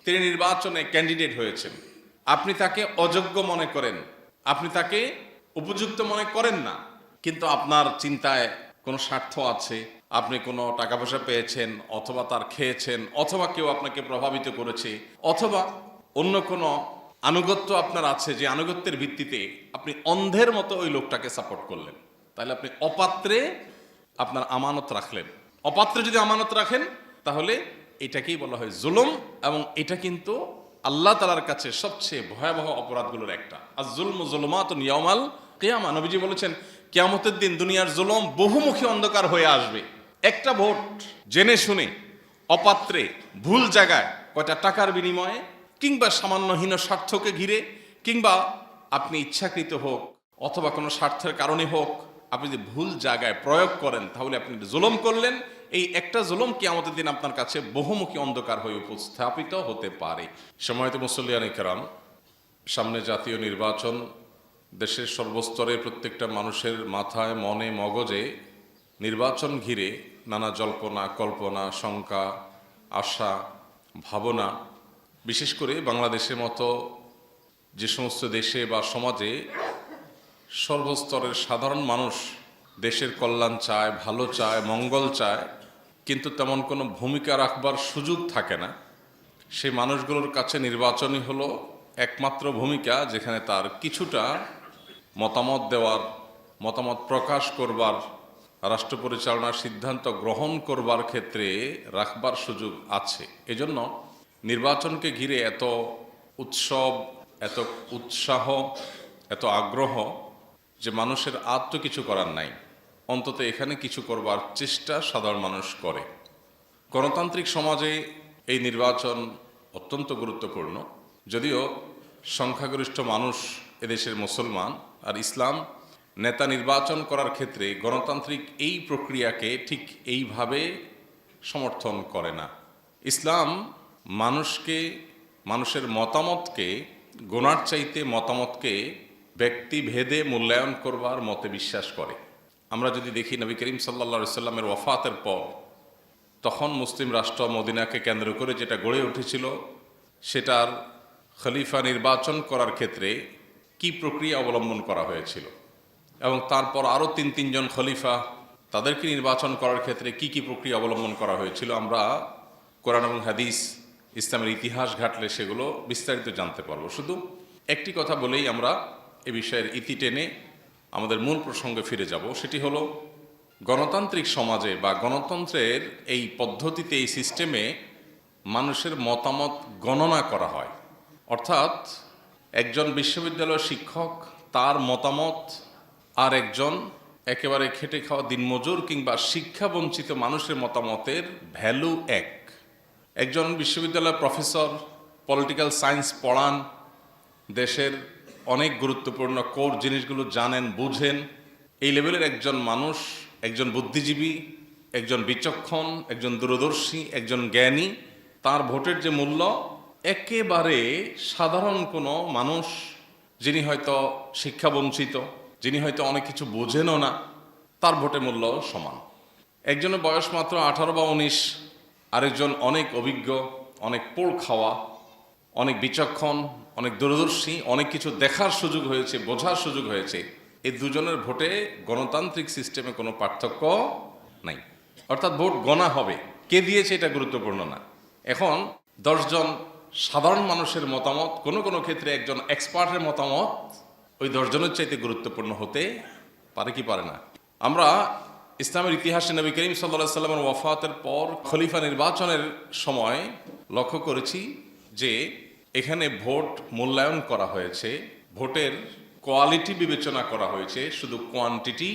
তিনি নির্বাচনে ক্যান্ডিডেট হয়েছেন, আপনি তাকে অযোগ্য মনে করেন, আপনি তাকে উপযুক্ত মনে করেন না, কিন্তু আপনার চিন্তায় কোনো স্বার্থ আছে, আপনি কোনো টাকা পয়সা পেয়েছেন, অথবা তার খেয়েছেন, অথবা কেউ আপনাকে প্রভাবিত করেছে, অথবা অন্য কোনো আনুগত্য আপনার আছে, যে আনুগত্যের ভিত্তিতে আপনি অন্ধের মতো ওই লোকটাকে সাপোর্ট করলেন, তাহলে আপনি অপাত্রে আপনার আমানত রাখলেন। অপাত্রে যদি আমানত রাখেন তাহলে এটাকেই বলা হয় জুলুম, এবং এটা কিন্তু আল্লাহ তাআলার কাছে সবচেয়ে ভয়াবহ অপরাধগুলোর একটা। আর জুলমু যুলুমাতুন ইয়াউমাল কিয়ামা, নবীজি বলেছেন কিয়ামতের দিন দুনিয়ার জুলুম বহুমুখী অন্ধকার হয়ে আসবে। একটা ভোট জেনে শুনে অপাত্রে ভুল জায়গায়, কয়টা টাকার বিনিময়ে, কিংবা সামান্য হীন স্বার্থকে ঘিরে, কিংবা আপনি ইচ্ছাকৃত হোক অথবা কোনো স্বার্থের কারণে হোক, আপনি যদি ভুল জায়গায় প্রয়োগ করেন তাহলে আপনি জুলুম করলেন। এই একটা জুলুম কিয়ামতের দিন আপনার কাছে বহুমুখী অন্ধকার হয়ে উপস্থাপিত হতে পারে। সম্মানিত মুসল্লিয়ানে কেরাম, সামনে জাতীয় নির্বাচন, দেশের সর্বস্তরে প্রত্যেকটা মানুষের মাথায়, মনে, মগজে নির্বাচন ঘিরে নানা জল্পনা কল্পনা, শঙ্কা, আশা, ভাবনা। বিশেষ করে বাংলাদেশের মতো যে সমস্ত দেশে বা সমাজে সর্বস্তরের সাধারণ মানুষ দেশের কল্যাণ চায়, ভালো চায়, মঙ্গল চায়, কিন্তু তেমন কোনো ভূমিকা রাখবার সুযোগ থাকে না, সেই মানুষগুলোর কাছে নির্বাচনই হলো একমাত্র ভূমিকা, যেখানে তার কিছুটা মতামত দেওয়ার, মতামত প্রকাশ করবার, রাষ্ট্র পরিচালনার সিদ্ধান্ত গ্রহণ করবার ক্ষেত্রে রাখবার সুযোগ আছে। এজন্য নির্বাচনকে ঘিরে এত উৎসব, এত উৎসাহ, এত আগ্রহ, যে মানুষের আর তো কিছু করার নাই, অন্তত এখানে কিছু করবার চেষ্টা সাধারণ মানুষ করে। গণতান্ত্রিক সমাজে এই নির্বাচন অত্যন্ত গুরুত্বপূর্ণ। যদিও সংখ্যাগরিষ্ঠ মানুষ এদেশের মুসলমান, আর ইসলাম নেতা নির্বাচন করার ক্ষেত্রে গণতান্ত্রিক এই প্রক্রিয়াকে ঠিক এইভাবে সমর্থন করে না। ইসলাম মানুষকে, মানুষের মতামতকে, গোনার চাইতে মতামতকে ব্যক্তিভেদে মূল্যায়ন করবার মতে বিশ্বাস করে। আমরা যদি দেখি নবী করিম সাল্লাল্লাহু আলাইহি সাল্লামের ওয়াফাতের পর, তখন মুসলিম রাষ্ট্র মদিনাকে কেন্দ্র করে যেটা গড়ে উঠেছিল, সেটার খলিফা নির্বাচন করার ক্ষেত্রে কি প্রক্রিয়া অবলম্বন করা হয়েছিল, এবং তারপর আরও তিনজন খলিফা, তাদেরকে নির্বাচন করার ক্ষেত্রে কি কি প্রক্রিয়া অবলম্বন করা হয়েছিল, আমরা কোরআন এবং হাদিস, ইসলামের ইতিহাস ঘাটলে সেগুলো বিস্তারিত জানতে পারবো। শুধু একটি কথা বলেই আমরা এ বিষয়ের ইতি টেনে আমাদের মূল প্রসঙ্গে ফিরে যাব। সেটি হলো, গণতান্ত্রিক সমাজে বা গণতন্ত্রের এই পদ্ধতিতে, এই সিস্টেমে মানুষের মতামত গণনা করা হয়। অর্থাৎ একজন বিশ্ববিদ্যালয়ের শিক্ষক, তার মতামত আর একজন একেবারে খেটে খাওয়া দিনমজুর কিংবা শিক্ষাবঞ্চিত মানুষের মতামতের ভ্যালু এক। একজন বিশ্ববিদ্যালয়ের প্রফেসর পলিটিক্যাল সায়েন্স পড়ান, দেশের অনেক গুরুত্বপূর্ণ কোর জিনিসগুলো জানেন, বুঝেন, এই লেভেলের একজন মানুষ, একজন বুদ্ধিজীবী, একজন বিচক্ষণ, একজন দূরদর্শী, একজন জ্ঞানী, তার ভোটের যে মূল্য, একেবারে সাধারণ কোনো মানুষ, যিনি হয়তো শিক্ষাবঞ্চিত, যিনি হয়তো অনেক কিছু বোঝেনও না, তার ভোটের মূল্য সমান। একজনের বয়স মাত্র 18 বা 19, আরেকজন অনেক অভিজ্ঞ, অনেক পোড় খাওয়া, অনেক বিচক্ষণ, অনেক দূরদর্শী, অনেক কিছু দেখার সুযোগ হয়েছে, বোঝার সুযোগ হয়েছে। এই দুজনের ভোটে গণতান্ত্রিক সিস্টেমে কোনো পার্থক্য নাই। অর্থাৎ ভোট গণা হবে, কে দিয়েছে এটা গুরুত্বপূর্ণ না। এখন 10 জন সাধারণ মানুষের মতামত, কোনো কোনো ক্ষেত্রে একজন এক্সপার্টের মতামত ওই 10 জনের চাইতে গুরুত্বপূর্ণ হতে পারে কি পারে না। আমরা ইসলামের ইতিহাসে নবী করিম সাল্লাল্লাহু আলাইহি সাল্লামের ওয়াফাতের পর খলিফা নির্বাচনের সময় লক্ষ্য করেছি যে এখানে ভোট মূল্যায়ন করা হয়েছে, ভোটের কোয়ালিটি বিবেচনা করা হয়েছে, শুধু কোয়ান্টিটি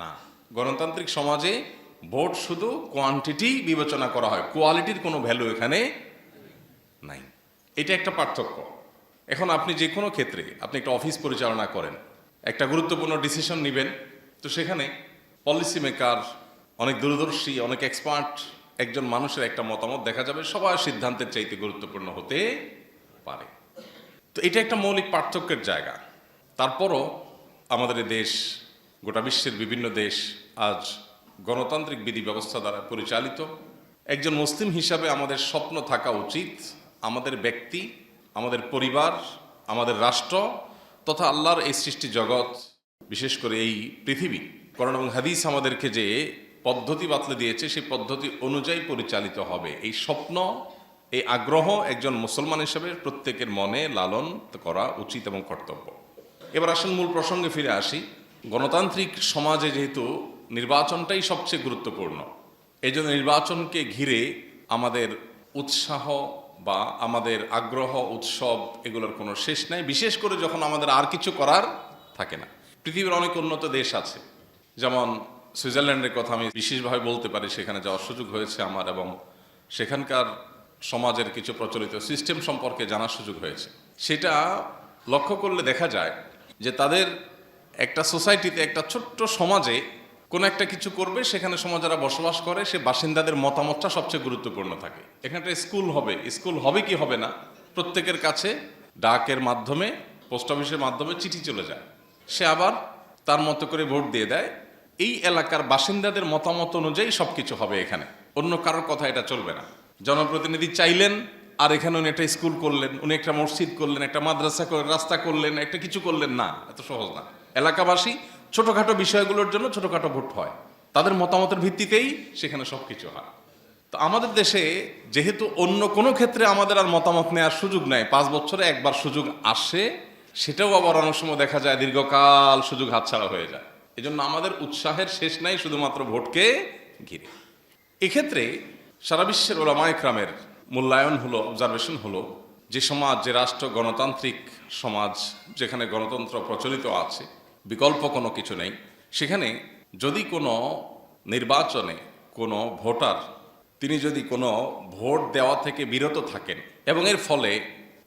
না। গণতান্ত্রিক সমাজে ভোট শুধু কোয়ান্টিটি বিবেচনা করা হয়, কোয়ালিটির কোনো ভ্যালু এখানে নাই। এটা একটা পার্থক্য। এখন আপনি যে কোনো ক্ষেত্রে, আপনি একটা অফিস পরিচালনা করেন, একটা গুরুত্বপূর্ণ ডিসিশন নেবেন, তো সেখানে পলিসি মেকার, অনেক দূরদর্শী, অনেক এক্সপার্ট একজন মানুষের একটা মতামত দেখা যাবে সবার সিদ্ধান্তের চাইতে গুরুত্বপূর্ণ হতে পারে। তো এটা একটা মৌলিক পার্থক্যের জায়গা। তারপরও আমাদের এই দেশ, গোটা বিশ্বের বিভিন্ন দেশ আজ গণতান্ত্রিক বিধি ব্যবস্থা দ্বারা পরিচালিত। একজন মুসলিম হিসাবে আমাদের স্বপ্ন থাকা উচিত আমাদের ব্যক্তি, আমাদের পরিবার, আমাদের রাষ্ট্র তথা আল্লাহর এই সৃষ্টি জগৎ, বিশেষ করে এই পৃথিবী, কোরআন এবং হাদিস আমাদেরকে যে পদ্ধতি বাতলে দিয়েছে সেই পদ্ধতি অনুযায়ী পরিচালিত হবে, এই স্বপ্ন, এই আগ্রহ একজন মুসলমান হিসেবে প্রত্যেকের মনে লালন করা উচিত এবং কর্তব্য। এবার আসুন মূল প্রসঙ্গে ফিরে আসি। গণতান্ত্রিক সমাজে যেহেতু নির্বাচনটাই সবচেয়ে গুরুত্বপূর্ণ, এই জন্য নির্বাচনকে ঘিরে আমাদের উৎসাহ বা আমাদের আগ্রহ, উৎসব এগুলোর কোনো শেষ নাই, বিশেষ করে যখন আমাদের আর কিছু করার থাকে না। পৃথিবীর অনেক উন্নত দেশ আছে, যেমন সুইজারল্যান্ডের কথা আমি বিশেষভাবে বলতে পারি, সেখানে যাওয়ার সুযোগ হয়েছে আমার, এবং সেখানকার সমাজের কিছু প্রচলিত সিস্টেম সম্পর্কে জানার সুযোগ হয়েছে। সেটা লক্ষ্য করলে দেখা যায় যে তাদের একটা সোসাইটিতে, একটা ছোট্ট সমাজে কোনো একটা কিছু করবে, সেখানে সমাজ যারা বসবাস করে সে বাসিন্দাদের মতামতটা সবচেয়ে গুরুত্বপূর্ণ থাকে। এখানে একটা স্কুল হবে কি হবে না, প্রত্যেকের কাছে ডাকের মাধ্যমে, পোস্ট অফিসের মাধ্যমে চিঠি চলে যায়, সে আবার তার মতো করে ভোট দিয়ে দেয়। এই এলাকার বাসিন্দাদের মতামত অনুযায়ী সব কিছু হবে, এখানে অন্য কারোর কথা এটা চলবে না। জনপ্রতিনিধি চাইলেন আর এখানে উনি একটা স্কুল করলেন, উনি একটা মসজিদ করলেন, একটা মাদ্রাসা করলেন, রাস্তা করলেন, একটা কিছু করলেন না, এত সহজ না। এলাকাবাসী ছোটখাটো বিষয়গুলোর জন্য ছোটখাটো ভোট হয়, তাদের মতামতের ভিত্তিতেই সেখানে সব কিছু হয়। তো আমাদের দেশে যেহেতু অন্য কোনো ক্ষেত্রে আমাদের আর মতামত নেওয়ার সুযোগ নেই, 5 বছরে একবার সুযোগ আসে, সেটাও আবার অনেক সময় দেখা যায় দীর্ঘকাল সুযোগ হাতছাড়া হয়ে যায়। এজন্য আমাদের উৎসাহের শেষ নাই শুধুমাত্র ভোটকে ঘিরে। এক্ষেত্রে সারা বিশ্বের ওলামা ইকরামের মূল্যায়ন হলো, অবজারভেশন হলো, যে সমাজ, যে রাষ্ট্র গণতান্ত্রিক সমাজ, যেখানে গণতন্ত্র প্রচলিত আছে, বিকল্প কোনো কিছু নেই, সেখানে যদি কোনো নির্বাচনে কোনো ভোটার তিনি যদি কোনো ভোট দেওয়া থেকে বিরত থাকেন এবং এর ফলে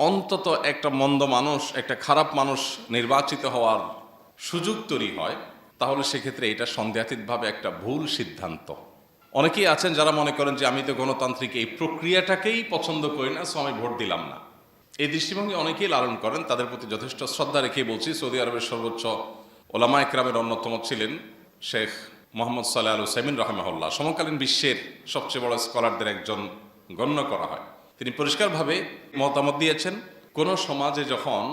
অন্তত একটা মন্দ মানুষ, একটা খারাপ মানুষ নির্বাচিত হওয়ার সুযোগ তৈরি হয়, তাহলে সেক্ষেত্রে এটা সন্দেহাতীতভাবে একটা ভুল সিদ্ধান্ত। অনেকেই আছেন যারা মনে করেন যে আমি তো গণতান্ত্রিক এই প্রক্রিয়াটাকেই পছন্দ করি না, সো আমি ভোট দিলাম না। এই দৃষ্টিভঙ্গি অনেকেই লালন করেন, তাদের প্রতি যথেষ্ট শ্রদ্ধা রেখেই বলছি। সৌদি আরবের সর্বোচ্চ ওলামা ইকরামের অন্যতম ছিলেন শেখ মোহাম্মদ সালেহ আল উসাইমিন রাহিমাহুল্লাহ, সমকালীন বিশ্বের সবচেয়ে বড় স্কলারদের একজন গণ্য করা হয়। তিনি পরিষ্কারভাবে মতামত দিয়েছেন, কোনো সমাজে যখন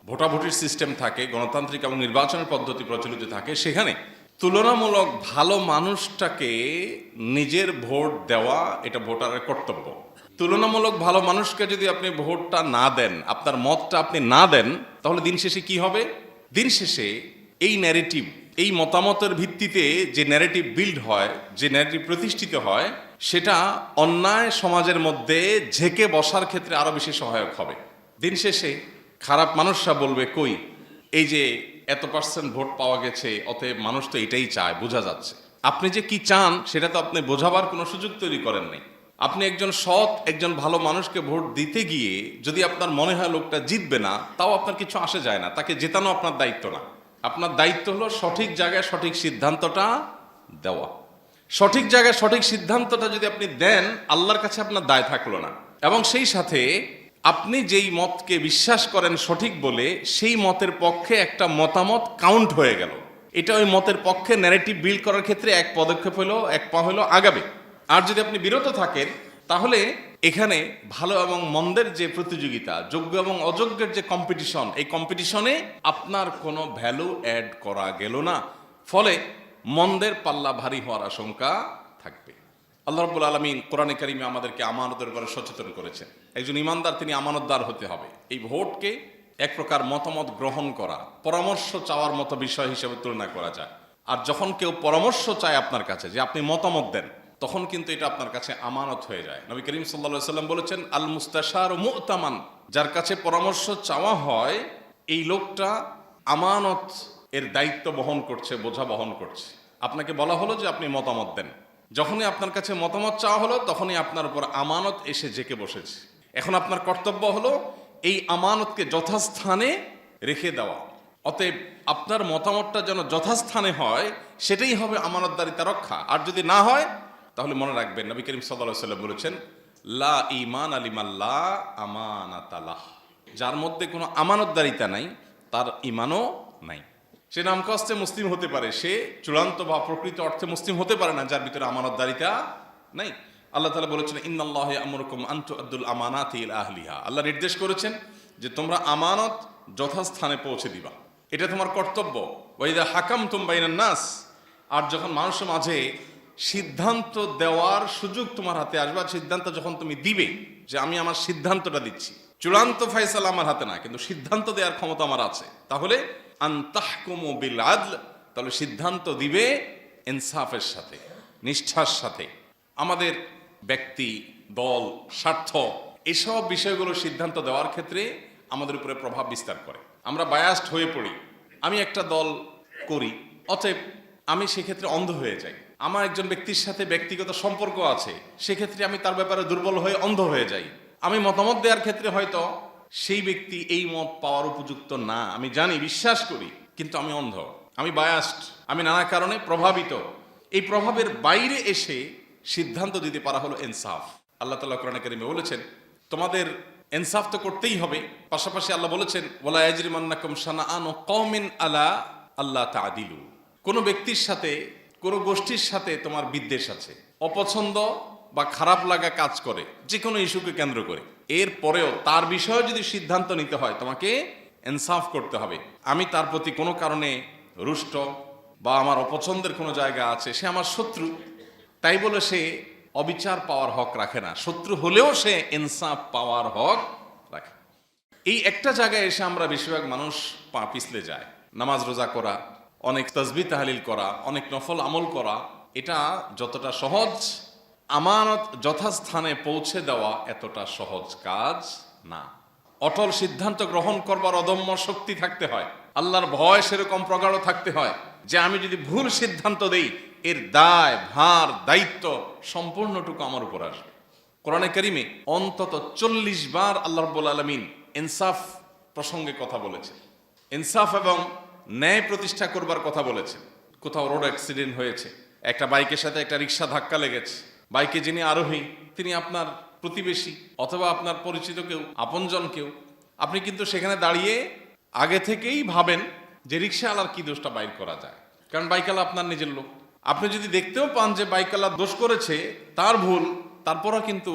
ভোটাভুটির সিস্টেম থাকে, গণতান্ত্রিক এবং নির্বাচনের পদ্ধতি প্রচলিত থাকে, সেখানে তুলনামূলক ভালো মানুষটাকে নিজের ভোট দেওয়া এটা ভোটারের কর্তব্য। তুলনামূলক ভালো মানুষকে যদি আপনি ভোটটা না দেন, আপনার মতটা আপনি না দেন, তাহলে দিন শেষে কি হবে? দিন শেষে এই ন্যারেটিভ, এই মতামতের ভিত্তিতে যে ন্যারেটিভ বিল্ড হয়, যে ন্যারেটিভ প্রতিষ্ঠিত হয়, সেটা অন্যায় সমাজের মধ্যে ঝেঁকে বসার ক্ষেত্রে আরো বেশি সহায়ক হবে। দিন শেষে খারাপ মানুষরা বলবে, কই এই যে এত পার্সেন্ট ভোট পাওয়া গেছে, অতএব মানুষ তো এটাই চায়, বোঝা যাচ্ছে। আপনি যে কি চান সেটা তো আপনি বোঝাবার কোনো সুযোগ তৈরি করেন নাই। আপনি একজন সৎ, একজন ভালো মানুষকে ভোট দিতে গিয়ে যদি আপনার মনে হয় লোকটা জিতবে না, তাও আপনার কিছু আসে যায় না, তাকে জেতানো আপনার দায়িত্ব না। আপনার দায়িত্ব হলো সঠিক জায়গায় সঠিক সিদ্ধান্তটা দেওয়া। সঠিক জায়গায় সঠিক সিদ্ধান্তটা যদি আপনি দেন, আল্লাহর কাছে আপনার দায় থাকলো না, এবং সেই সাথে আপনি যেই মতকে বিশ্বাস করেন সঠিক বলে, সেই মতের পক্ষে একটা মতামত কাউন্ট হয়ে গেল। এটা ওই মতের পক্ষে ন্যারেটিভ বিল্ড করার ক্ষেত্রে এক পদক্ষেপ হলো, এক পা হলো আগাবে। আর যদি আপনি বিরত থাকেন, তাহলে এখানে ভালো এবং মন্দের যে প্রতিযোগিতা, যোগ্য এবং অযোগ্যের যে কম্পিটিশন, এই কম্পিটিশনে আপনার কোনো ভ্যালু অ্যাড করা গেল না, ফলে মন্দের পাল্লা ভারী হওয়ার আশঙ্কা থাকবে। আল্লাহ রাব্বুল আলামিন কোরআনে কারিমে আমাদেরকে আমানতের ব্যাপারে সচেতন করেছেন। একজন ইমানদার তিনি আমানতদার হতে হবে। এই ভোটকে এক প্রকার মতামত গ্রহণ করা, পরামর্শ চাওয়ার মতো বিষয় হিসেবে তুলনা করা যায়। আর যখন কেউ পরামর্শ চায় আপনার কাছে যে আপনি মতামত দেন, তখন কিন্তু এটা আপনার কাছে আমানত হয়ে যায়। নবী করিম সাল্লাল্লাহু আলাইহি ওয়াসাল্লাম বলেছেন, আল মুস্তাশার মু'তামান, যার কাছে পরামর্শ চাওয়া হয় এই লোকটা আমানত এর দায়িত্ব বহন করছে, বোঝা বহন করছে। আপনাকে বলা হলো যে আপনি মতামত দেন, যখনই আপনার কাছে মতামত চাওয়া হলো, তখনই আপনার উপর আমানত এসে জেঁকে বসেছে। এখন আপনার কর্তব্য হলো এই আমানতকে যথাস্থানে রেখে দেওয়া। অতএব আপনার মতামতটা যেন যথাস্থানে হয়, সেটাই হবে আমানতদারিতা রক্ষা। আর যদি না হয়, তাহলে মনে রাখবেন নবী করিম সাল্লাল্লাহু আলাইহি ওয়াসাল্লাম বলেছেন, লা ঈমান লিমাল্লা আমানাতালাহ, যার মধ্যে কোনো আমানতদারিতা নাই, তার ঈমানও নাই। সে নাম কষ্টে মুসলিম হতে পারে, সে চূড়ান্ত বা প্রকৃত অর্থে মুসলিম হতে পারে না যার ভিতরে আমানতদারিতা নাই। আল্লাহ তাআলা বলেছেন ইন্নাল্লাহা ইয়া'মুরুকুম আন তু'আদ্দুল আমানাতি ইলা আহলিহা। আল্লাহ নির্দেশ করেছেন যে তোমরা আমানত যথাস্থানে পৌঁছে দিবা, এটা তোমার কর্তব্য। ওয়া ইযা হাকামতুম বাইনান নাস, আর যখন মানুষের মাঝে সিদ্ধান্ত দেওয়ার সুযোগ তোমার হাতে আসবে, সিদ্ধান্ত যখন তুমি দিবে যে আমি আমার সিদ্ধান্তটা দিচ্ছি, চূড়ান্ত ফয়সালা আমার হাতে না, কিন্তু সিদ্ধান্ত দেওয়ার ক্ষমতা আমার আছে, তাহলে আন তাহকুমু বিল আদল, তাহলে সিদ্ধান্ত দিবে ইনসাফের সাথে, নিষ্ঠার সাথে। আমাদের ব্যক্তি, দল, স্বার্থ এসব বিষয়গুলো সিদ্ধান্ত দেওয়ার ক্ষেত্রে আমাদের উপরে প্রভাব বিস্তার করে। আমরা বায়াসড হয়ে পড়ি, আমি একটা দল করি, অতএব আমি সেক্ষেত্রে অন্ধ হয়ে যাই। আমার একজন ব্যক্তির সাথে ব্যক্তিগত সম্পর্ক আছে, সেক্ষেত্রে আমি তার ব্যাপারে দুর্বল হয়ে অন্ধ হয়ে যাই। আমি মতামত দেওয়ার ক্ষেত্রে হয়তো সেই ব্যক্তি এই মত পাওয়ার উপযুক্ত না, আমি জানি, বিশ্বাস করি, কিন্তু আমি অন্ধ, আমি বায়াসড, আমি নানা কারণে প্রভাবিত। এই প্রভাবের বাইরে এসে সিদ্ধান্ত দিতে পারা হলো ইনসাফ। আল্লাহ তাআলা কোরআনে কারীমে বলেছেন তোমাদের ইনসাফ তো করতেই হবে, পাশাপাশি আল্লাহ বলেছেন ওয়ালা ইয়াজরিমান্নাকুম শানাআনু কওমিন আলা আল্লা তা'দিলু, কোন ব্যক্তির সাথে, কোন গোষ্ঠীর সাথে তোমার বিদ্বেষ আছে, অপছন্দ বা খারাপ লাগা কাজ করে যে কোনো ইস্যুকে কেন্দ্র করে, এর পরেও তার বিষয়ে যদি সিদ্ধান্ত নিতে হয় তোমাকে ইনসাফ করতে হবে। আমি তার প্রতি কোনো কারণে রুষ্ট বা আমার অপছন্দের কোনো জায়গা আছে, সে আমার শত্রু, তাই বলে সে অবিচার পাওয়ার হক রাখে না, শত্রু হলেও সে ইনসাফ পাওয়ার হক রাখে। এই একটা জায়গায় এসে আমরা বেশিরভাগ মানুষ পা পিছলে যায়। নামাজ রোজা করা, অনেক তাসবিহ তাহলিল করা, অনেক নফল আমল করা, এটা যতটা সহজ, আমানত যথাস্থানে পৌঁছে দেওয়া এতটা সহজ কাজ না। অটল সিদ্ধান্ত গ্রহণ করবার অদম্য শক্তি থাকতে হয়, আল্লাহর ভয় সেরকম প্রগাঢ় থাকতে হয় যে আমি যদি ভুল সিদ্ধান্ত দেই এর দায় ভার দায়িত্ব সম্পূর্ণটুকু আমার উপর আসবে। কোরআনে কারিমে অন্তত 40 বার আল্লাহ রাব্বুল আলামিন ইনসাফ প্রসঙ্গে কথা বলেছেন, ইনসাফ এবং ন্যায় প্রতিষ্ঠা করবার কথা বলেছেন। কোথাও রোড অ্যাক্সিডেন্ট হয়েছে, একটা বাইকের সাথে একটা রিক্সা ধাক্কা লেগেছে, বাইকে যিনি আরোহী তিনি আপনার প্রতিবেশী অথবা আপনার পরিচিত কেউ, আপনজন কেউ, আপনি কিন্তু সেখানে দাঁড়িয়ে আগে থেকেই ভাবেন যে রিক্সাওয়ালার কি দোষটা বাইর করা যায়, কারণ বাইকওয়ালা আপনার নিজের লোক। আপনি যদি দেখতেও পান যে বাইকওয়ালা দোষ করেছে, তার ভুল, তারপরও কিন্তু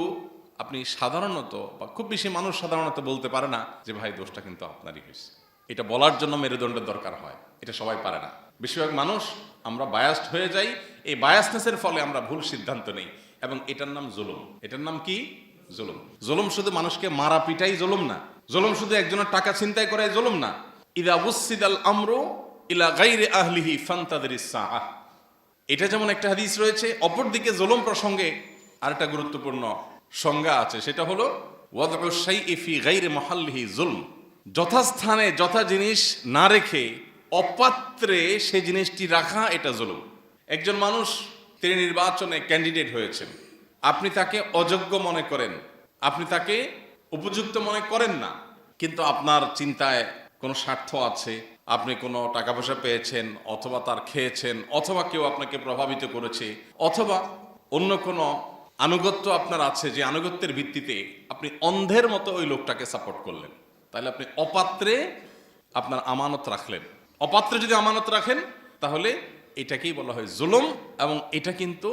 আপনি সাধারণত বা খুব বেশি মানুষ সাধারণত বলতে পারে না যে ভাই দোষটা কিন্তু আপনারই হয়েছে। এটা বলার জন্য মেরুদণ্ডের দরকার হয়, এটা সবাই পারে না। বেশিরভাগ মানুষ আমরা বায়াসড হয়ে যাই, এই বায়াসনেসের ফলে আমরা ভুল সিদ্ধান্ত নেই, এবং এটার নাম জুলুম। এটার নাম কি? জুলুম। জুলুম শুধু মানুষকে মারা পিটাই জুলুম না, জুলুম শুধু একজনের টাকা ছিনতাই করাই জুলুম না। ইদা উসসিদাল আমরু ইলা গায়রি আহলিহি ফান্তাদিরিস সাআহ, এটা যেমন একটা হাদিস রয়েছে, অপরদিকে জুলুম প্রসঙ্গে আরেকটা গুরুত্বপূর্ণ সংজ্ঞা আছে, সেটা হলো ওয়াদউ শাইই ফি গায়রি মাহাল্লিহি জুলম, যথাস্থানে যথা জিনিস না রেখে অপাত্রে সে জিনিসটি রাখা, এটা জুলুম। একজন মানুষ তিনি নির্বাচনে ক্যান্ডিডেট হয়েছেন, আপনি তাকে অযোগ্য মনে করেন, আপনি তাকে উপযুক্ত মনে করেন না, কিন্তু আপনার চিন্তায় কোনো স্বার্থ আছে, আপনি কোনো টাকা পয়সা পেয়েছেন, অথবা তার খেয়েছেন, অথবা কেউ আপনাকে প্রভাবিত করেছে, অথবা অন্য কোনো আনুগত্য আপনার আছে, যে আনুগত্যের ভিত্তিতে আপনি অন্ধের মতো ওই লোকটাকে সাপোর্ট করলেন, তাহলে আপনি অপাত্রে আপনার আমানত রাখলেন। অপাত্রে যদি আমানত রাখেন তাহলে এটাকেই বলা হয় জুলুম, এবং এটা কিন্তু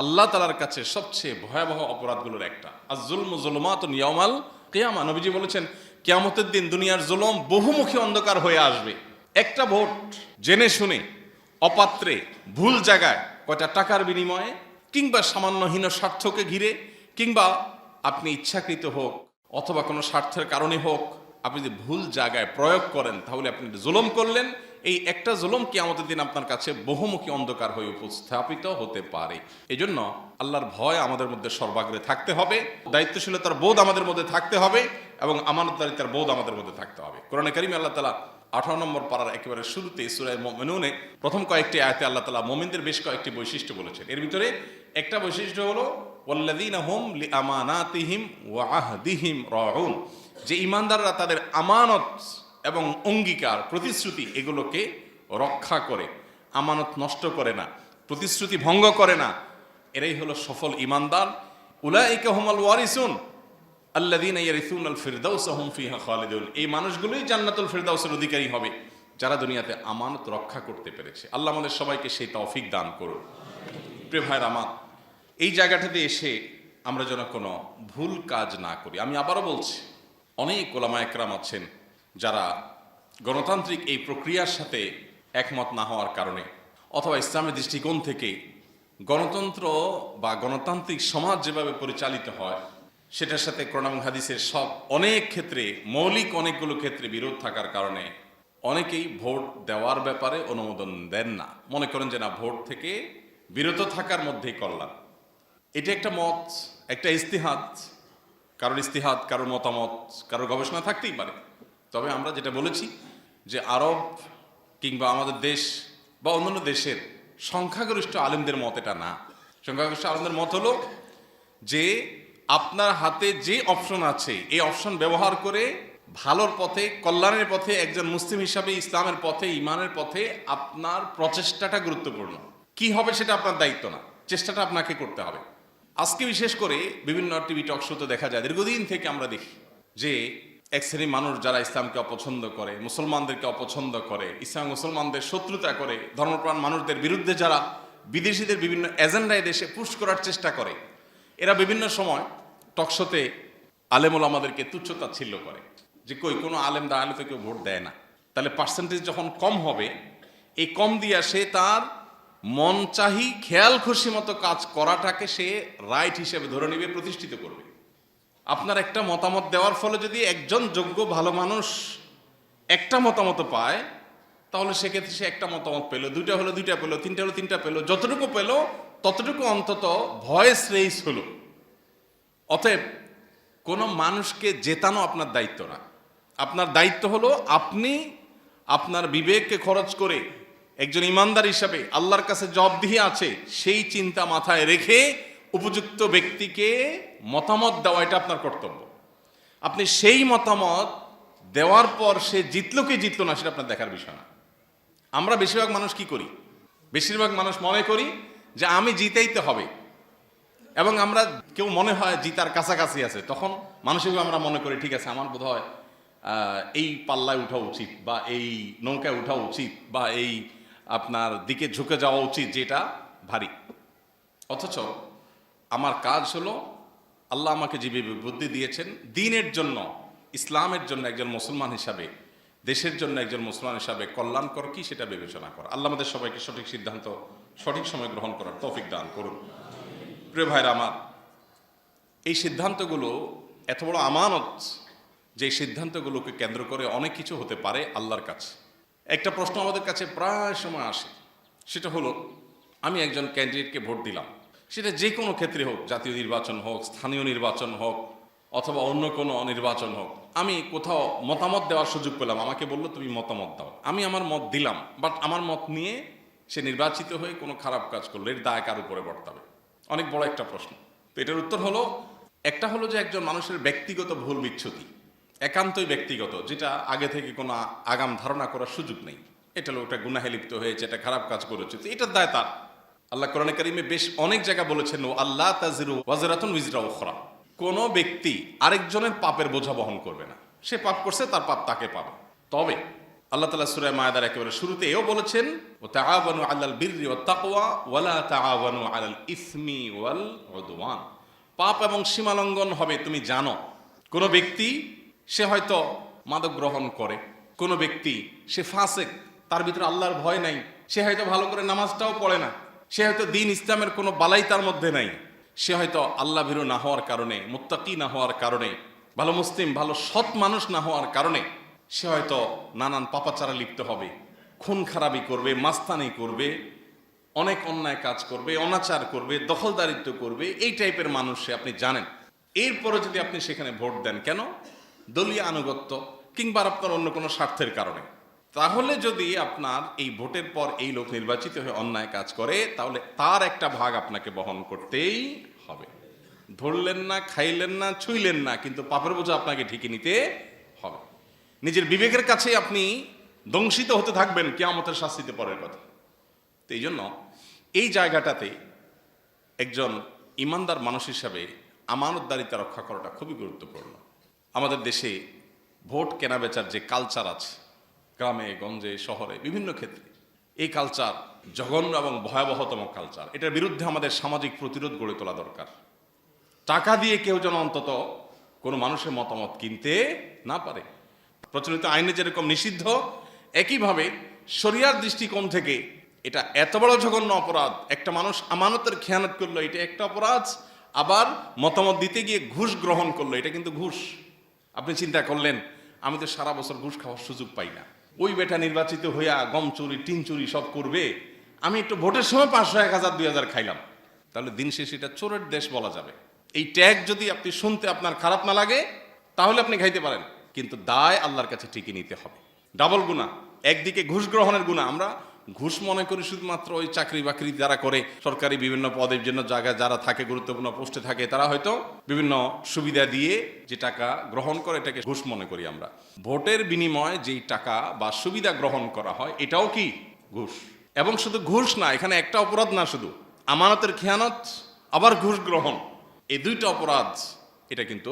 আল্লাহ তাআলার কাছে সবচেয়ে ভয়াবহ অপরাধগুলোর একটা। আর জুলমু যুলুমাতুন ইয়াউমাল কিয়ামা, নবীজি বলেছেন কিয়ামতের দিন দুনিয়ার জুলুম বহুমুখী অন্ধকার হয়ে আসবে। একটা ভোট জেনে শুনে অপাত্রে ভুল জায়গায়, কয়টা টাকার বিনিময়ে, কিংবা সামান্য হীন স্বার্থকে ঘিরে, কিংবা আপনি ইচ্ছাকৃত হোক অথবা কোনো স্বার্থের কারণে হোক, আপনি যদি ভুল জায়গায় প্রয়োগ করেন তাহলে আপনি জুলুম করলেন। এই একটা জুলুম কিয়ামতের দিন আপনার কাছে বহুমুখী অন্ধকার হয়ে উপস্থাপিত হতে পারে। এই জন্য আল্লাহর ভয় আমাদের মধ্যে সর্বাগ্রে থাকতে হবে, দায়িত্বশীলতার বোধ আমাদের মধ্যে থাকতে হবে, এবং আমানতদারিতার বোধ আমাদের মধ্যে থাকতে হবে। কোরআনে কারিমে আল্লাহ তাআলা 18 নম্বর পারার একেবারে শুরুতে সূরা মুমিনুনে প্রথম কয়েকটি আয়াতে আল্লাহ তাআলা মুমিনদের বেশ কয়েকটি বৈশিষ্ট্য বলেছেন। এর ভিতরে একটা বৈশিষ্ট্য হলো ওয়াল্লাযীনা হুম লিআমানাতিহিম ওয়া আহদিহিম রাউন, যে ঈমানদাররা তাদের আমানত এবং অঙ্গীকার, প্রতিশ্রুতি এগুলোকে রক্ষা করে, আমানত নষ্ট করে না, প্রতিশ্রুতি ভঙ্গ করে না, এরাই হলো সফল ঈমানদার। উলাইকা হুমুল ওয়ারিসুন আল্লাযীনা ইয়ারিসুনাল ফিরদাউস হুম ফিহা খালিদুন, এই মানুষগুলোই জান্নাতুল ফিরদাউসের অধিকারী হবে যারা দুনিয়াতে আমানত রক্ষা করতে পেরেছে। আল্লাহ আমাদের সবাইকে সেই তৌফিক দান করুন। প্রিয় ভাইরা আমার, এই জায়গাটাতে এসে আমরা যেন কোনো ভুল কাজ না করি। আমি আবারও বলছি, অনেক ওলামা একরাম আছেন যারা গণতান্ত্রিক এই প্রক্রিয়ার সাথে একমত না হওয়ার কারণে অথবা ইসলামের দৃষ্টিকোণ থেকে গণতন্ত্র বা গণতান্ত্রিক সমাজ যেভাবে পরিচালিত হয় সেটার সাথে কোরআন এবং হাদিসের সব অনেক ক্ষেত্রে মৌলিক অনেকগুলো ক্ষেত্রে বিরোধ থাকার কারণে অনেকেই ভোট দেওয়ার ব্যাপারে অনুমোদন দেন না, মনে করেন যে না, ভোট থেকে বিরত থাকার মধ্যেই কল্যাণ। এটা একটা মত, একটা ইস্তিহাদ, কারোর ইস্তিহাদ, কারোর মতামত, কারোর গবেষণা থাকতেই পারে। তবে আমরা যেটা বলেছি যে আরব কিংবা আমাদের দেশ বা অন্যান্য দেশের সংখ্যাগরিষ্ঠ আলেমদের মত এটা না। সংখ্যাগরিষ্ঠ আলেমদের মত হলো যে আপনার হাতে যে অপশন আছে এই অপশন ব্যবহার করে ভালোর পথে, কল্যাণের পথে, একজন মুসলিম হিসাবে ইসলামের পথে, ইমানের পথে আপনার প্রচেষ্টাটা গুরুত্বপূর্ণ। কি হবে সেটা আপনার দায়িত্ব না, চেষ্টাটা আপনাকে করতে হবে। আজকে বিশেষ করে বিভিন্ন টিভি টক শোতে দেখা যায়, দীর্ঘদিন থেকে আমরা দেখি যে এক শ্রেণীর মানুষ যারা ইসলামকে অপছন্দ করে, মুসলমানদেরকে অপছন্দ করে, ইসলাম মুসলমানদের শত্রুতা করে, ধর্মপ্রাণ মানুষদের বিরুদ্ধে যারা বিদেশিদের বিভিন্ন এজেন্ডায় দেশে পুশ করার চেষ্টা করে, এরা বিভিন্ন সময় টকশোতে আলেমুল আমাদেরকে তুচ্ছতাচ্ছিল্য করে যে কই কোনো আলেম দাঁড়ালে তো কেউ ভোট দেয় না। তাহলে পার্সেন্টেজ যখন কম হবে, এই কম দিয়া সে তার মন চাহি খেয়াল খুশি মতো কাজ করাটাকে সে রাইট হিসেবে ধরে নেবে, প্রতিষ্ঠিত করবে। আপনার একটা মতামত দেওয়ার ফলে যদি একজন যোগ্য ভালো মানুষ একটা মতামত পায়, তাহলে সেক্ষেত্রে সে একটা মতামত পেল, দুইটা হলো দুইটা পেলো, তিনটা হলো তিনটা পেলো, যতটুকু পেলো ততটুকু অন্তত ভয়েস রেইজ হলো। অতএব কোনো মানুষকে জেতানো আপনার দায়িত্ব না। আপনার দায়িত্ব হলো আপনি আপনার বিবেককে খরচ করে একজন ইমানদার হিসাবে আল্লাহর কাছে জবাবদিহি আছে সেই চিন্তা মাথায় রেখে উপযুক্ত ব্যক্তিকে মতামত দেওয়া, এটা আপনার কর্তব্য। আপনি সেই মতামত দেওয়ার পর সে জিতলো কি জিতলো না সেটা আপনার দেখার বিষয় না। আমরা বেশিরভাগ মানুষ কি করি? বেশিরভাগ মানুষ মনে করি যে আমি জিতেইতে হবে, এবং আমরা কেউ মনে হয় জিতার কাছাকাছি আছে, তখন মানসিকভাবে আমরা মনে করি ঠিক আছে, আমার বোধ হয় এই পাল্লায় উঠা উচিত, বা এই নৌকায় উঠা উচিত, বা এই আপনার দিকে ঝুঁকে যাওয়া উচিত যেটা ভারী। অথচ আমার কাজ হলো, আল্লাহ আমাকে যে বুদ্ধি দিয়েছেন দ্বীনের জন্য, ইসলামের জন্য একজন মুসলমান হিসাবে, দেশের জন্য একজন মুসলমান হিসাবে কল্যাণকর কি সেটা বিবেচনা করা। আল্লাহ আমাদের সবাইকে সঠিক সিদ্ধান্ত সঠিক সময় গ্রহণ করার তৌফিক দান করুন। প্রিয় ভাইরা আমার, এই সিদ্ধান্তগুলো এত বড় আমানত যে সিদ্ধান্তগুলোকে কেন্দ্র করে অনেক কিছু হতে পারে আল্লাহর কাছে। একটা প্রশ্ন আমাদের কাছে প্রায় সময় আসে, সেটা হলো আমি একজন ক্যান্ডিডেটকে ভোট দিলাম, সেটা যে কোনো ক্ষেত্রে হোক, জাতীয় নির্বাচন হোক, স্থানীয় নির্বাচন হোক, অথবা অন্য কোনো নির্বাচন হোক, আমি কোথাও মতামত দেওয়ার সুযোগ পেলাম, আমাকে বললো তুমি মতামত দাও, আমি আমার মত দিলাম, বাট আমার মত নিয়ে সে নির্বাচিত হয়ে কোনো খারাপ কাজ করলো, এর দায় কার উপরে বর্তাবে? অনেক বড় একটা প্রশ্ন। তো এটার উত্তর হলো, একটা হলো যে একজন মানুষের ব্যক্তিগত ভুল বিচ্ছুতি, একান্তই ব্যক্তিগত, যেটা আগে থেকে কোনো আগাম ধারণা করার সুযোগ নেই। এটা লোকটা গুনাহে লিপ্ত হয়েছে, এটা খারাপ কাজ করেছে, তো এটার দায় তার। আল্লাহ কোরআনে কারিমে বেশ অনেক জায়গা বলেছেন, ও আল্লাহ তাজিরু ওয়াজরাতুন উইজরা উখরা, কোনো ব্যক্তি আরেকজনের পাপের বোঝা বহন করবে না। সে পাপ করছে, তার পাপ তাকে পাবে। তবে আল্লাহ তাআলা সূরা মায়েদার একেবারে শুরুতে এও বলেছেন, ও তাআওয়ানু আলাল বিররি ওয়াত তাকওয়া ওয়ালা তাআওয়ানু আলাল ইসমি ওয়াল উদওয়ান। পাপ এবং সীমালঙ্ঘন হবে তুমি জানো। কোনো ব্যক্তি সে হয়তো মাদক গ্রহণ করে, কোনো ব্যক্তি সে ফাসেক, তার ভিতরে আল্লাহর ভয় নাই, সে হয়তো ভালো করে নামাজটাও পড়ে না, সে হয়তো দ্বীন ইসলামের কোনো বালাই তার মধ্যে নাই, সে হয়তো আল্লাহ ভীরু না হওয়ার কারণে, মুত্তাকি না হওয়ার কারণে, ভালো মুসলিম, ভালো সৎ মানুষ না হওয়ার কারণে সে হয়তো নানান পাপাচারে লিপ্ত হবে, খুন খারাপি করবে, মাস্তানি করবে, অনেক অন্যায় কাজ করবে, অনাচার করবে, দখলদারিত্ব করবে, এই টাইপের মানুষ সে, আপনি জানেন। এরপরে যদি আপনি সেখানে ভোট দেন, কেন? দলীয় আনুগত্য কিংবা আপনার অন্য কোনো স্বার্থের কারণে, তাহলে যদি আপনার এই ভোটের পর এই লোক নির্বাচিত হয়ে অন্যায় কাজ করে, তাহলে তার একটা ভাগ আপনাকে বহন করতেই হবে। ধরলেন না, খাইলেন না, ছুঁইলেন না, কিন্তু পাপের বোঝা আপনাকে ঠিকই নিতে হবে। নিজের বিবেকের কাছে আপনি দংশিত হতে থাকবেন কিয়ামতের শাস্তিতে পরের কথা। তো এই জন্য এই জায়গাটাতে একজন ইমানদার মানুষ হিসাবে আমানতদারিতা রক্ষা করাটা খুবই গুরুত্বপূর্ণ। আমাদের দেশে ভোট কেনাবেচার যে কালচার আছে, গ্রামে গঞ্জে শহরে বিভিন্ন ক্ষেত্রে, এই কালচার জঘন্য এবং ভয়াবহতম কালচার। এটার বিরুদ্ধে আমাদের সামাজিক প্রতিরোধ গড়ে তোলা দরকার। টাকা দিয়ে কেউ যেন অন্তত কোনো মানুষের মতামত কিনতে না পারে। প্রচলিত আইনে যেরকম নিষিদ্ধ, একইভাবে শরিয়ার দৃষ্টিকোণ থেকে এটা এত বড় জঘন্য অপরাধ। একটা মানুষ আমানতের খেয়ানত করলো, এটা একটা অপরাধ। আবার মতামত দিতে গিয়ে ঘুষ গ্রহণ করলো, এটা কিন্তু ঘুষ। আপনি চিন্তা করলেন, আমি তো সারা বছর ঘুষ খাওয়ার সুযোগ পাই না, ওই বেটা নির্বাচিত হইয়া গম চুরি টিন চুরি সব করবে, আমি একটু ভোটের সময় 500, 1000, 2000 খাইলাম, তাহলে দিন শেষে এটা চোরের দেশ বলা যাবে। এই ট্যাগ যদি আপনি শুনতে আপনার খারাপ না লাগে তাহলে আপনি খাইতে পারেন, কিন্তু দায় আল্লাহর কাছে ঠিকই নিতে হবে। ডাবল গুনাহ, একদিকে ঘুষ গ্রহণের গুনাহ। আমরা ঘুষ মনে করি শুধুমাত্র ওই চাকরি বাকরি যারা করে, সরকারি বিভিন্ন পদের জন্য জায়গায় যারা থাকে, গুরুত্বপূর্ণ পোস্টে থাকে, তারা হয়তো বিভিন্ন সুবিধা দিয়ে যে টাকা গ্রহণ করে এটাকে ঘুষ মনে করি আমরা। ভোটের বিনিময়ে যেই টাকা বা সুবিধা গ্রহণ করা হয় এটাও কি ঘুষ। এবং শুধু ঘুষ না, এখানে একটা অপরাধ না, শুধু আমানতের খেয়ানত আবার ঘুষ গ্রহণ, এই দুইটা অপরাধ, এটা কিন্তু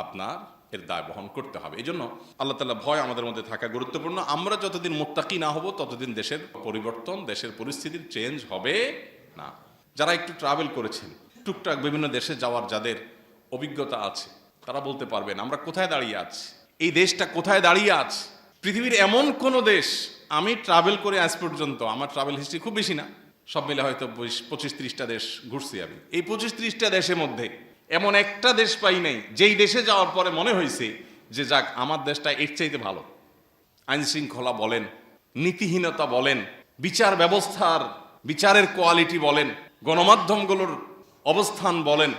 আপনার এর দায় বহন করতে হবে। এই জন্য আল্লাহ তাআলা ভয় আমাদের মধ্যে থাকা গুরুত্বপূর্ণ। আমরা যতদিন মুত্তাকি না হব ততদিন দেশের পরিবর্তন, দেশের পরিস্থিতির চেঞ্জ হবে না। যারা একটু ট্রাভেল করেছেন, টুকটাক বিভিন্ন দেশে যাওয়ার যাদের অভিজ্ঞতা আছে, তারা বলতে পারবেন আমরা কোথায় দাঁড়িয়ে আছি, এই দেশটা কোথায় দাঁড়িয়ে আছে। পৃথিবীর এমন কোনো দেশ, আমি ট্রাভেল করে আজ পর্যন্ত, আমার ট্রাভেল হিস্ট্রি খুব বেশি না, সব মিলে হয়তো 25-30টা দেশ ঘুরছি আমি। এই 25-30টা দেশের মধ্যে এমন একটা দেশ পাই নাই যেই দেশে যাওয়ার পরে মনে হয়েছে যে যাক আমার দেশটা এর চাইতে ভালো। আইন শৃঙ্খলা বলেন, নীতিহীনতা বলেন, বিচার ব্যবস্থার বিচারের কোয়ালিটি বলেন, গণমাধ্যমগুলোর অবস্থান বলেন,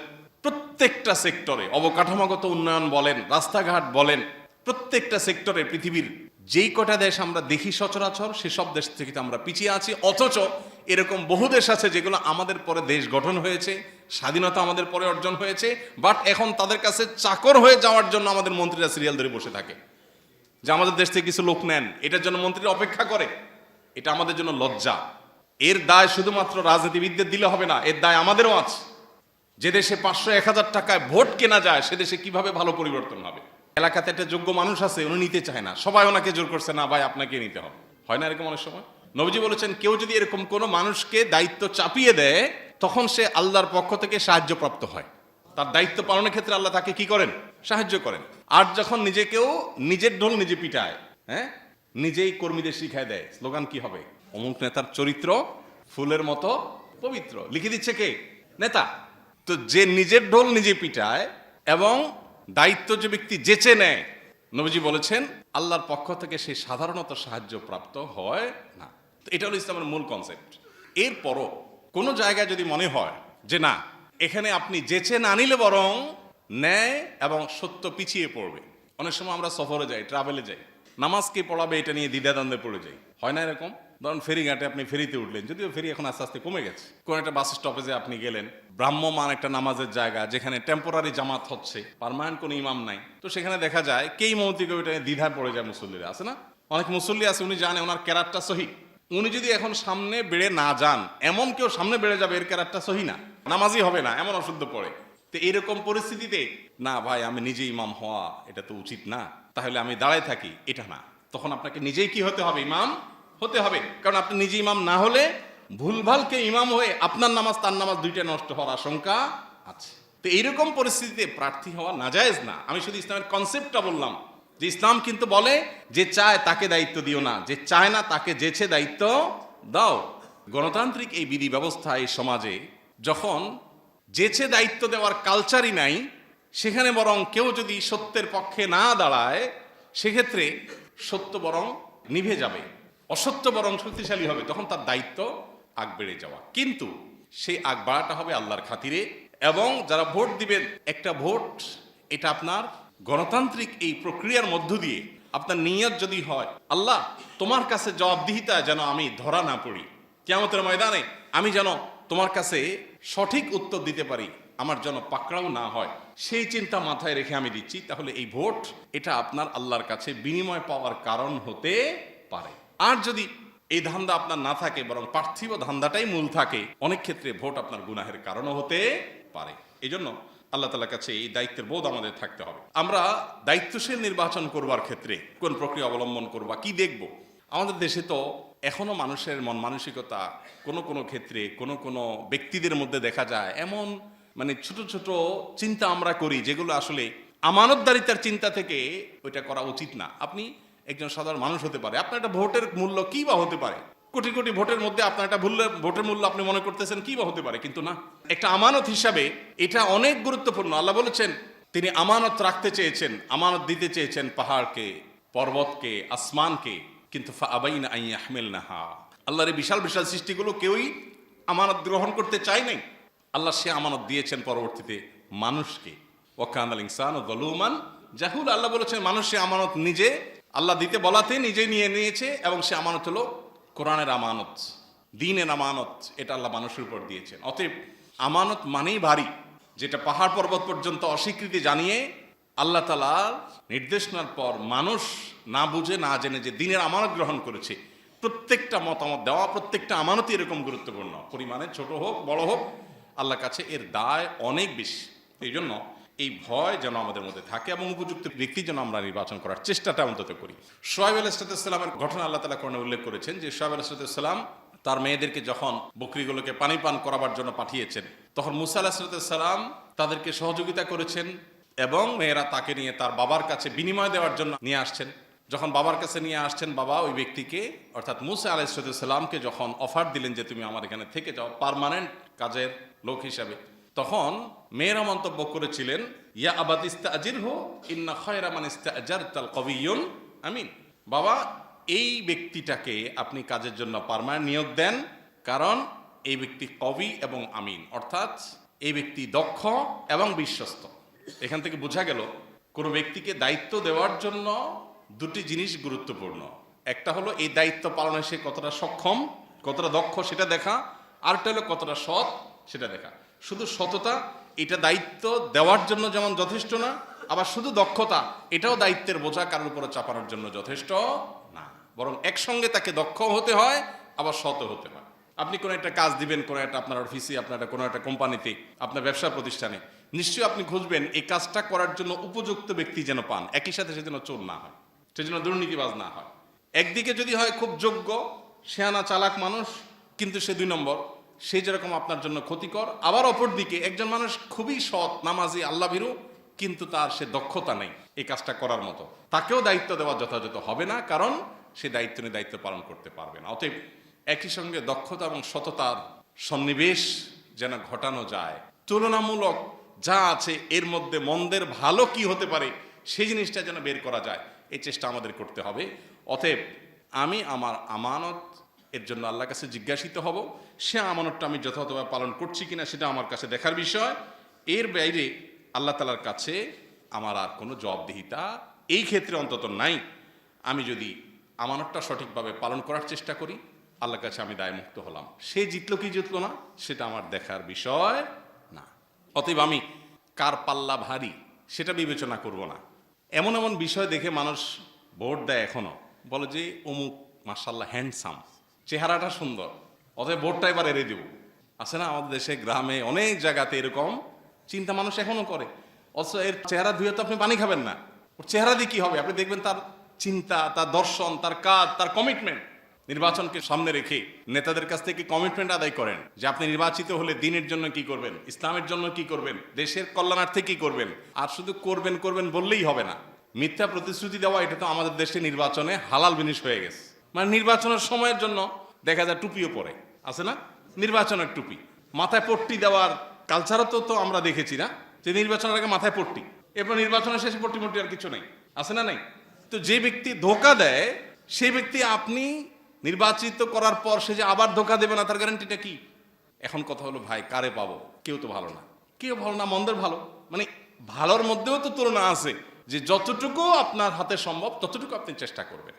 প্রত্যেকটা সেক্টরে, অবকাঠামোগত উন্নয়ন বলেন, রাস্তাঘাট বলেন, প্রত্যেকটা সেক্টরে পৃথিবীর যেই কটা দেশ আমরা দেখি সচরাচর, সেসব দেশ থেকে আমরা পিছিয়ে আছি। অথচ এরকম বহু দেশ আছে যেগুলো আমাদের পরে দেশ গঠন হয়েছে, স্বাধীনতা আমাদের পরে অর্জন হয়েছে, বাট এখন তাদের কাছে চাকর হয়ে যাওয়ার জন্য আমাদের মন্ত্রীরা সিরিয়াল ধরে বসে থাকে যে আমাদের দেশ থেকে কিছু লোক নেন, এটার জন্য মন্ত্রীরা অপেক্ষা করে। এটা আমাদের জন্য লজ্জা। এর দায় শুধুমাত্র রাজনীতিবিদদের দিলে হবে না, এর দায় আমাদেরও আছে। যে দেশে 500-1000 টাকায় ভোট কেনা যায়, সে দেশে কিভাবে ভালো পরিবর্তন হবে। এলাকাতে একটা যোগ্য মানুষ আছে, উনি নিতে চায় না, সবাই ওনাকে জোর করছে, না ভাই আপনাকে নিতে হবে। হয় না এরকম অনেক সময়? নবীজি বলেছেন, কেউ যদি এরকম কোনো মানুষকে দায়িত্ব চাপিয়ে দেয়, তখন সে আল্লাহর পক্ষ থেকে সাহায্যপ্রাপ্ত হয়। তার দায়িত্ব পালনের ক্ষেত্রে আল্লাহ তাকে কি করেন? সাহায্য করেন। আর যখন নিজেকেও নিজের ঢোল নিজে পিটায়, হ্যাঁ, নিজেই কর্মীদের শিখায় দেয়, স্লোগান কি হবে? অমুক নেতার চরিত্র ফুলের মতো পবিত্র, লিখে দিচ্ছে কে? নেতা। তো যে নিজের ঢোল নিজে পিটায় এবং দায়িত্ব যে ব্যক্তি যেচে নেয়, নবীজি বলেছেন আল্লাহর পক্ষ থেকে সে সাধারণত সাহায্য প্রাপ্ত হয় না। তো এটা হলো ইসলামের মূল কনসেপ্ট। এরপরও কোনো জায়গায় যদি মনে হয় যে না, এখানে আপনি যেচে না নিলে বরং ন্যায় এবং সত্য পিছিয়ে পড়বে। অনেক সময় আমরা সফরে যাই, ট্রাভেলে যাই, নামাজ কে পড়াবে এটা নিয়ে দ্বিধাদ্বন্দ্বে পড়ে যাই, হয় না এরকম? ধরুন ফেরিঘাটে আপনি ফেরিতে উঠলেন, যদিও ফেরি এখন আস্তে আস্তে কমে গেছে। কোন একটা বাস স্টপেজে আপনি গেলেন, ব্রাহ্মমান একটা নামাজের জায়গা, যেখানে টেম্পোরারি জামাত হচ্ছে, পার্মানেন্ট কোনো ইমাম নাই, তো সেখানে দেখা যায় কেই মৌতিকে ওইটা দ্বিধায় পড়ে যায়। মুসল্লিরা আছে না, অনেক মুসল্লি আছে, উনি জানে ওনার ক্যারারটা সহি, উনি যদি এখন সামনে বেড়ে না যান, এমন কেউ সামনে বেড়ে যাবে এর ক্যারারটা সহি না, নামাজই হবে না, এমন অশুদ্ধ পড়ে। তো এইরকম পরিস্থিতিতে না ভাই আমি নিজে ইমাম হওয়া এটা তো উচিত না, তাহলে আমি দাঁড়ায় থাকি, এটা না। তখন আপনাকে নিজেই কি হতে হবে? ইমাম হতে হবে। কারণ আপনি নিজে ইমাম না হলে ভুলভালকে ইমাম হয়ে আপনার নামাজ তার নামাজ দুইটা নষ্ট হওয়ার আশঙ্কা আছে। তো এইরকম পরিস্থিতিতে প্রার্থী হওয়া নাজায়েজ না। আমি শুধু ইসলামের কনসেপ্টটা বললাম যে ইসলাম কিন্তু বলে যে চায় তাকে দায়িত্ব দিও না, যে চায় না তাকে যেছে দায়িত্ব দাও। গণতান্ত্রিক এই বিধি ব্যবস্থা এই সমাজে যখন যেছে দায়িত্ব দেওয়ার কালচারই নাই, সেখানে বরং কেউ যদি সত্যের পক্ষে না দাঁড়ায়, সেক্ষেত্রে সত্য বরং নিভে যাবে, অসত্য বরং শক্তিশালী হবে, তখন তার দায়িত্ব আগ বেড়ে যাওয়া। কিন্তু সেই আগ বাড়াটা হবে আল্লাহর খাতিরে। এবং যারা ভোট দিবেন, একটা ভোট এটা আপনার গণতান্ত্রিক এই প্রক্রিয়ার মধ্য দিয়ে আপনার নিয়ত যদি হয় আল্লাহ তোমার কাছে জবাবদিহিতা যেন আমি ধরা না পড়ি, কিয়ামতের ময়দানে আমি যেন তোমার কাছে সঠিক উত্তর দিতে পারি, আমার যেন পাকড়াও না হয়, সেই চিন্তা মাথায় রেখে আমি দিচ্ছি, তাহলে এই ভোট এটা আপনার আল্লাহর কাছে বিনিময় পাওয়ার কারণ হতে পারে। আর যদি এই ধান্দা আপনার না থাকে, বরং পার্থিব ধান্দাটাই মূল থাকে, অনেক ক্ষেত্রে ভোট আপনার গুনাহের কারণও হতে পারে। এই জন্য আল্লাহ তাআলার কাছে এই দায়িত্বের বোধ আমাদের থাকতে হবে। আমরা দায়িত্বশীল নির্বাচন করবার ক্ষেত্রে কোন প্রক্রিয়া অবলম্বন করবা, কি দেখব? আমাদের দেশে তো এখনো মানুষের মন মানসিকতা কোনো কোনো ক্ষেত্রে কোনো কোনো ব্যক্তিদের মধ্যে দেখা যায় এমন মানে ছোট ছোট চিন্তা আমরা করি যেগুলো আসলে আমানতদারিতার চিন্তা থেকে ওইটা করা উচিত না। আপনি একজন সাধারণ মানুষ হতে পারে, আপনার একটা ভোটের মূল্য কি বা হতে পারে, কোটি কোটি ভোটের মধ্যে আপনার একটা ভোটের মূল্য আপনি মনে করতেছেন কি বা হতে পারে, কিন্তু না, একটা আমানত হিসাবে এটা অনেক গুরুত্বপূর্ণ। আল্লাহ বলেছেন তিনি আমানত রাখতে চেয়েছেন, আমানত দিতে চেয়েছেন পাহাড়কে, পর্বতকে, আসমানকে, কিন্তু ফাআবাইনা আন ইয়াহমিলনাহা, আল্লাহর এই বিশাল বিশাল সৃষ্টিগুলো কেউই আমানত গ্রহণ করতে চায় নাই। আল্লাহ সে আমানত দিয়েছেন পরবর্তীতে মানুষকে। ওয়া কানাল ইনসানু যালুমান জাহুল, আল্লাহ বলেছেন মানুষ সে আমানত নিজে আল্লাহ দিতে বলাতে নিজে নিয়ে নিয়েছে, এবং সে আমানত হলো কোরআনের আমানত, দ্বীনের আমানত, এটা আল্লাহ মানুষের উপর দিয়েছেন। অতএব আমানত মানেই ভারী, যেটা পাহাড় পর্বত পর্যন্ত অস্বীকৃতি জানিয়ে আল্লাহ তাআলার নির্দেশনার পর মানুষ না বুঝে না জেনে যে দ্বীনের আমানত গ্রহণ করেছে। প্রত্যেকটা মতামত দেওয়া, প্রত্যেকটা আমানতই এরকম গুরুত্বপূর্ণ, পরিমাণে ছোট হোক বড় হোক, আল্লাহর কাছে এর দায় অনেক বেশি। এই জন্য এই ভয় যেন আমাদের মধ্যে থাকে এবং উপযুক্ত ব্যক্তি যেন আমরা নির্বাচন করার চেষ্টাটা অন্তত করি। শুআয়ব আলাইহিসসালামের ঘটনা আল্লাহ তাআলা কোরআনে উল্লেখ করেছেন যে শুআয়ব আলাইহিসসালাম তার মেয়েদেরকে যখন বকরিগুলোকে পানি পান করাবার জন্য পাঠিয়েছেন, তখন মুসা আলাইহিসসালাম তাদেরকে সহযোগিতা করেছেন এবং মেয়েরা তাকে নিয়ে তার বাবার কাছে বিনিময় দেওয়ার জন্য নিয়ে আসছেন। যখন বাবার কাছে নিয়ে আসছেন, বাবা ওই ব্যক্তিকে অর্থাৎ মুসা আলাইহিসসালামকে যখন অফার দিলেন যে তুমি আমার এখানে থেকে যাও পার্মানেন্ট কাজের লোক হিসাবে, তখন মেয়েরা মন্তব্য করেছিলেন ইয়া আবাত ইস্তাজিরহু ইন্না খায়রা মান ইস্তাজারতাল কবিয়্যুন আমিন, বাবা এই ব্যক্তিটাকে আপনি কাজের জন্য পার্মানেন্ট নিয়োগ দেন, কারণ এই ব্যক্তি কবি এবং আমিন, অর্থাৎ এই ব্যক্তি দক্ষ এবং বিশ্বস্ত। এখান থেকে বোঝা গেল কোনো ব্যক্তিকে দায়িত্ব দেওয়ার জন্য দুটি জিনিস গুরুত্বপূর্ণ। একটা হলো এই দায়িত্ব পালনে সে কতটা সক্ষম, কতটা দক্ষ সেটা দেখা, আরেকটা হলো কতটা সৎ সেটা দেখা। শুধু সততা এটা দায়িত্ব দেওয়ার জন্য যেমন যথেষ্ট না, আবার শুধু দক্ষতা এটাও দায়িত্বের বোঝা কারোর উপরে চাপানোর জন্য যথেষ্ট না, বরং একসঙ্গে তাকে দক্ষ হতে হয় আবার সৎ হতে হয়। আপনি কোনো একটা কাজ দিবেন কোনো একটা আপনার অফিসে, আপনার কোনো একটা কোম্পানিতে, আপনার ব্যবসা প্রতিষ্ঠানে, নিশ্চয়ই আপনি খুঁজবেন এই কাজটা করার জন্য উপযুক্ত ব্যক্তি যেন পান, একই সাথে সে যেন চোর না হয়, সে যেন দুর্নীতিবাজ না হয়। একদিকে যদি হয় খুব যোগ্য শেয়ানা চালাক মানুষ, কিন্তু সে 2 নম্বর, সে যেরকম আপনার জন্য ক্ষতিকর, আবার অপর দিকে একজন মানুষ খুবই সৎ নামাজি আল্লাহ ভীরু, কিন্তু তার সে দক্ষতা নেই এই কাজটা করার মতো, তাকেও দায়িত্ব দেওয়া যথাযথ হবে না, কারণ সে দায়িত্ব নিয়ে দায়িত্ব পালন করতে পারবে না। অতএব একই সঙ্গে দক্ষতা এবং সততার সন্নিবেশ যেন ঘটানো যায়, তুলনামূলক যা আছে এর মধ্যে মন্দের ভালো কি হতে পারে সেই জিনিসটা যেন বের করা যায়, এই চেষ্টা আমাদের করতে হবে। অতএব আমি আমার আমানত এর জন্য আল্লাহর কাছে জিজ্ঞাসিত হব, সে আমানতটা আমি যথাযথভাবে পালন করছি কিনা সেটা আমার কাছে দেখার বিষয়। এর বাইরে আল্লাহ তাআলার কাছে আমার আর কোনো জবাবদিহিতা এই ক্ষেত্রে অন্তত নাই। আমি যদি আমানতটা সঠিকভাবে পালন করার চেষ্টা করি, আল্লাহর কাছে আমি দায়মুক্ত হলাম। সে জিতলো কি জিতলো না সেটা আমার দেখার বিষয় না। অতএব আমি কার পাল্লা ভারী সেটা বিবেচনা করব না। এমন এমন বিষয় দেখে মানুষ ভোট দেয়, এখনো বলে যে অমুক মাশাআল্লাহ হ্যান্ডসাম, চেহারাটা সুন্দর, অতএব ভোটটা এবার এড়িয়ে দেব। আছে না আমাদের দেশে গ্রামে অনেক জায়গাতে এরকম চিন্তা মানুষ এখনো করে, অথচ এর চেহারা ধুয়ে তো আপনি পানি খাবেন না, ওর চেহারা দিয়ে কি হবে? আপনি দেখবেন তার চিন্তা, তার দর্শন, তার কাজ, তার কমিটমেন্ট। নির্বাচনকে সামনে রেখে নেতাদের কাছ থেকে কমিটমেন্ট আদায় করেন যে আপনি নির্বাচিত হলে দ্বীনের জন্য কি করবেন, ইসলামের জন্য কি করবেন, দেশের কল্যাণার্থে কি করবেন। আর শুধু করবেন করবেন বললেই হবে না, মিথ্যা প্রতিশ্রুতি দেওয়া এটা তো আমাদের দেশে নির্বাচনে হালাল জিনিস হয়ে গেছে। মানে নির্বাচনের সময়ের জন্য দেখা যায় টুপিও পরে, আছে না নির্বাচনের টুপি, মাথায় পট্টি দেওয়ার কালচারও তো আমরা দেখেছি না, যে নির্বাচনের আগে মাথায় পট্টি, এরপর নির্বাচনের শেষে পট্টি মট্টি আর কিছু নেই, আছে না নাই? তো যে ব্যক্তি ধোঁকা দেয় সেই ব্যক্তি আপনি নির্বাচিত করার পর সে যে আবার ধোঁকা দেবে না তার গ্যারান্টিটা কি? এখন কথা হলো ভাই কারে পাবো? কেউ তো ভালো না, কেউ ভালো না, মন্দের ভালো, মানে ভালোর মধ্যেও তো তুলনা আছে, যে যতটুকু আপনার হাতে সম্ভব ততটুকু আপনি চেষ্টা করবেন।